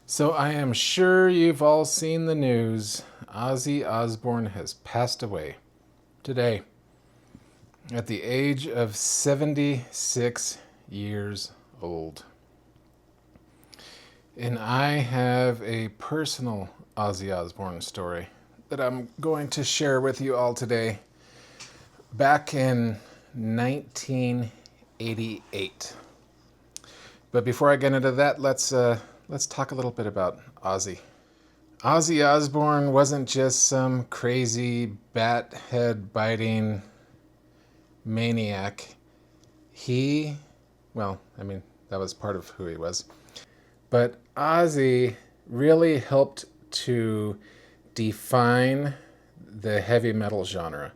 So I am sure you've all seen the news. Ozzy Osbourne has passed away today at the age of 76 years old. And I have a personal Ozzy Osbourne story that I'm going to share with you all today. Back in 1988. But before I get into that, let's talk a little bit about Ozzy. Ozzy Osbourne wasn't just some crazy bat head biting maniac. He, well, I mean, that was part of who he was. But Ozzy really helped to define the heavy metal genre.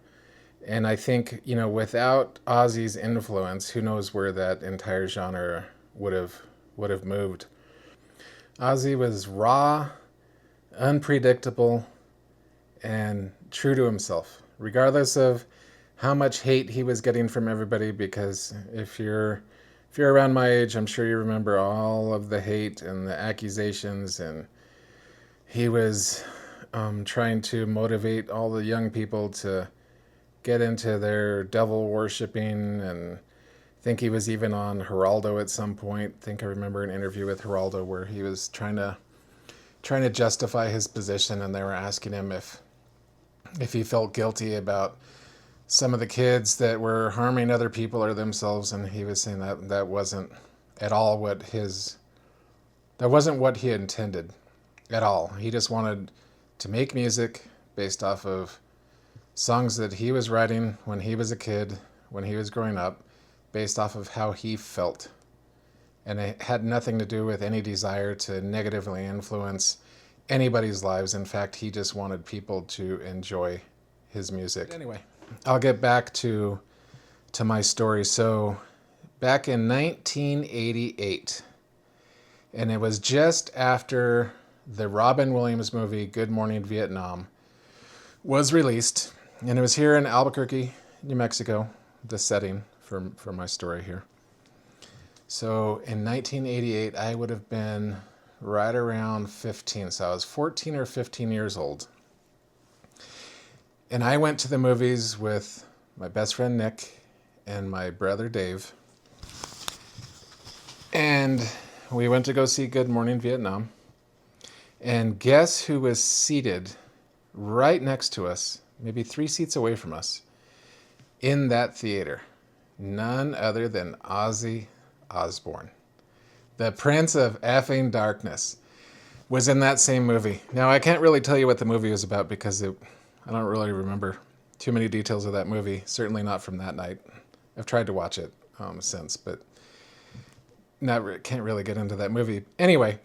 And I think, without Ozzy's influence, who knows where that entire genre would have moved. Ozzy was raw, unpredictable, and true to himself, regardless of how much hate he was getting from everybody. Because if you're around my age, I'm sure you remember all of the hate and the accusations, and he was trying to motivate all the young people to get into their devil worshipping, and I think he was even on Geraldo at some point. I think I remember an interview with Geraldo where he was trying to justify his position, and they were asking him if he felt guilty about some of the kids that were harming other people or themselves, and he was saying that wasn't at all what he intended at all. He just wanted to make music based off of songs that he was writing when he was a kid, when he was growing up, based off of how he felt. And it had nothing to do with any desire to negatively influence anybody's lives. In fact, he just wanted people to enjoy his music. But anyway, I'll get back to my story. So back in 1988, and it was just after the Robin Williams movie Good Morning Vietnam was released, and it was here in Albuquerque, New Mexico, the setting for my story here. So in 1988, I would have been right around 15. So I was 14 or 15 years old. And I went to the movies with my best friend Nick and my brother Dave. And we went to go see Good Morning Vietnam. And guess who was seated right next to us, maybe 3 seats away from us, in that theater? None other than Ozzy Osbourne. The Prince of Effing Darkness was in that same movie. Now, I can't really tell you what the movie was about because I don't really remember too many details of that movie. Certainly not from that night. I've tried to watch it since, but can't really get into that movie. Anyway,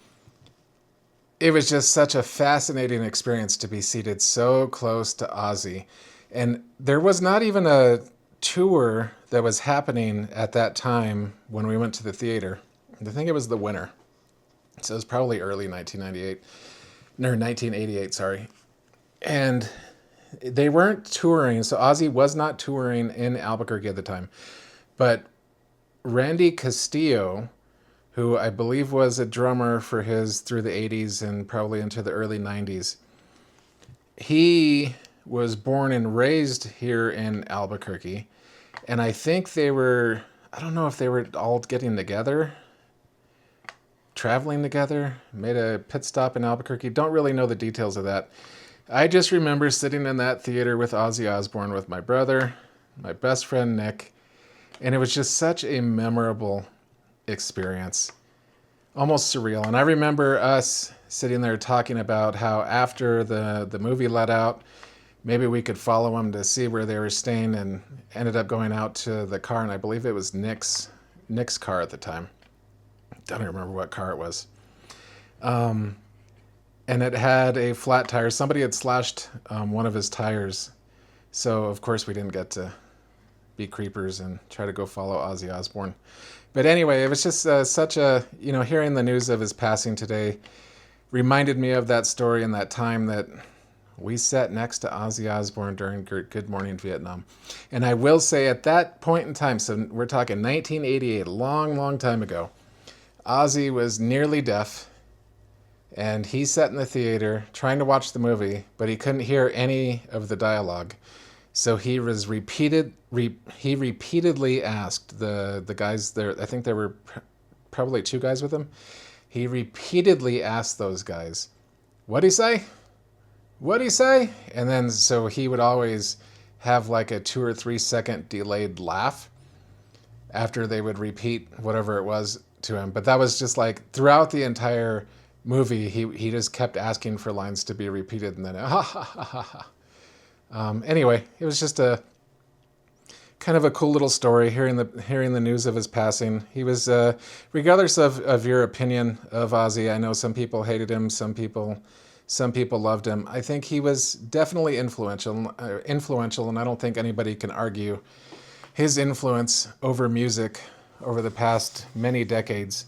it was just such a fascinating experience to be seated so close to Ozzy. And there was not even a tour that was happening at that time when we went to the theater. I think it was the winter. So it was probably early 1998, or 1988, sorry. And they weren't touring, so Ozzy was not touring in Albuquerque at the time. But Randy Castillo, who I believe was a drummer for his through the 80s and probably into the early 90s, he was born and raised here in Albuquerque. And I think I don't know if they were all getting together, traveling together, made a pit stop in Albuquerque. Don't really know the details of that. I just remember sitting in that theater with Ozzy Osbourne with my brother, my best friend Nick, and it was just such a memorable experience, almost surreal. And I remember us sitting there talking about how after the movie let out, maybe we could follow them to see where they were staying, and ended up going out to the car, and I believe it was Nick's car at the time. I don't remember what car it was. And it had a flat tire. Somebody had slashed one of his tires. So, of course, we didn't get to be creepers and try to go follow Ozzy Osbourne. But anyway, it was just such a, hearing the news of his passing today reminded me of that story and that time that we sat next to Ozzy Osbourne during Good Morning Vietnam. And I will say at that point in time, so we're talking 1988, a long, long time ago, Ozzy was nearly deaf And he sat in the theater trying to watch the movie, but he couldn't hear any of the dialogue. So he repeatedly asked the guys there. I think there were probably two guys with him. He repeatedly asked those guys, "What'd he say? What'd he say?" And then so he would always have like a 2 or 3 second delayed laugh after they would repeat whatever it was to him. But that was just like throughout the entire movie, he just kept asking for lines to be repeated, and then ha ha ha ha ha. Anyway, it was just a kind of a cool little story hearing the news of his passing. He was, regardless of your opinion of Ozzy, I know some people hated him, some people loved him. I think he was definitely influential, and I don't think anybody can argue his influence over music over the past many decades.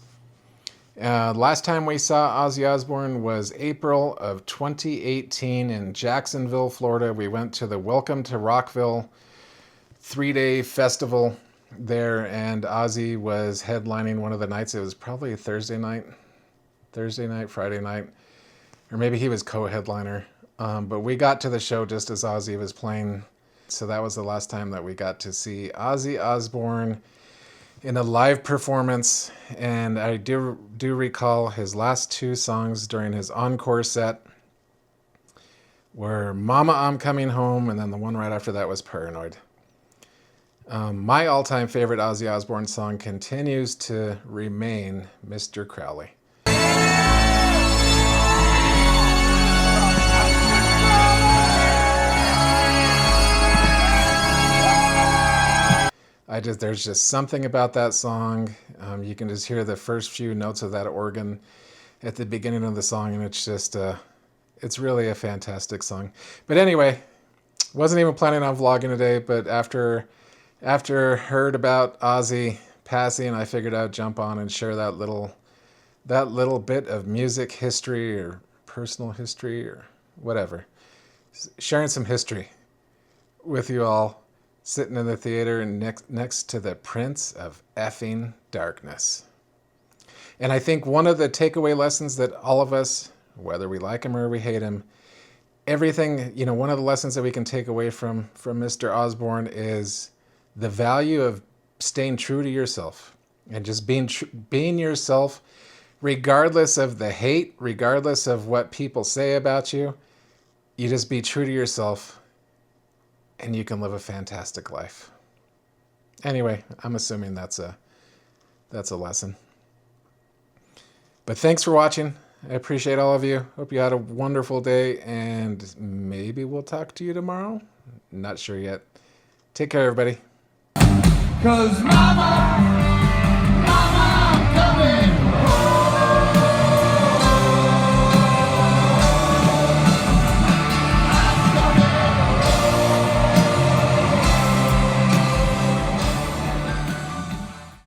Last time we saw Ozzy Osbourne was April of 2018 in Jacksonville, Florida. We went to the Welcome to Rockville 3-day festival there, and Ozzy was headlining one of the nights. It was probably a Thursday night, Friday night, or maybe he was co-headliner. But we got to the show just as Ozzy was playing. So that was the last time that we got to see Ozzy Osbourne in a live performance, and I do recall his last two songs during his encore set were Mama, I'm Coming Home, and then the one right after that was Paranoid. My all-time favorite Ozzy Osbourne song continues to remain Mr. Crowley. There's just something about that song. You can just hear the first few notes of that organ at the beginning of the song, and it's just, it's really a fantastic song. But anyway, wasn't even planning on vlogging today, but after heard about Ozzy passing, I figured I'd jump on and share that little bit of music history or personal history or whatever. Sharing some history with you all. Sitting in the theater next to the Prince of effing Darkness. And I think one of the takeaway lessons that all of us, whether we like him or we hate him, everything, one of the lessons that we can take away from Mr. Osbourne is the value of staying true to yourself and just being yourself, regardless of the hate, regardless of what people say about you. You just be true to yourself, and you can live a fantastic life. Anyway, I'm assuming that's a lesson. But thanks for watching. I appreciate all of you. Hope you had a wonderful day, and maybe we'll talk to you tomorrow. Not sure yet. Take care, everybody. 'Cause Mama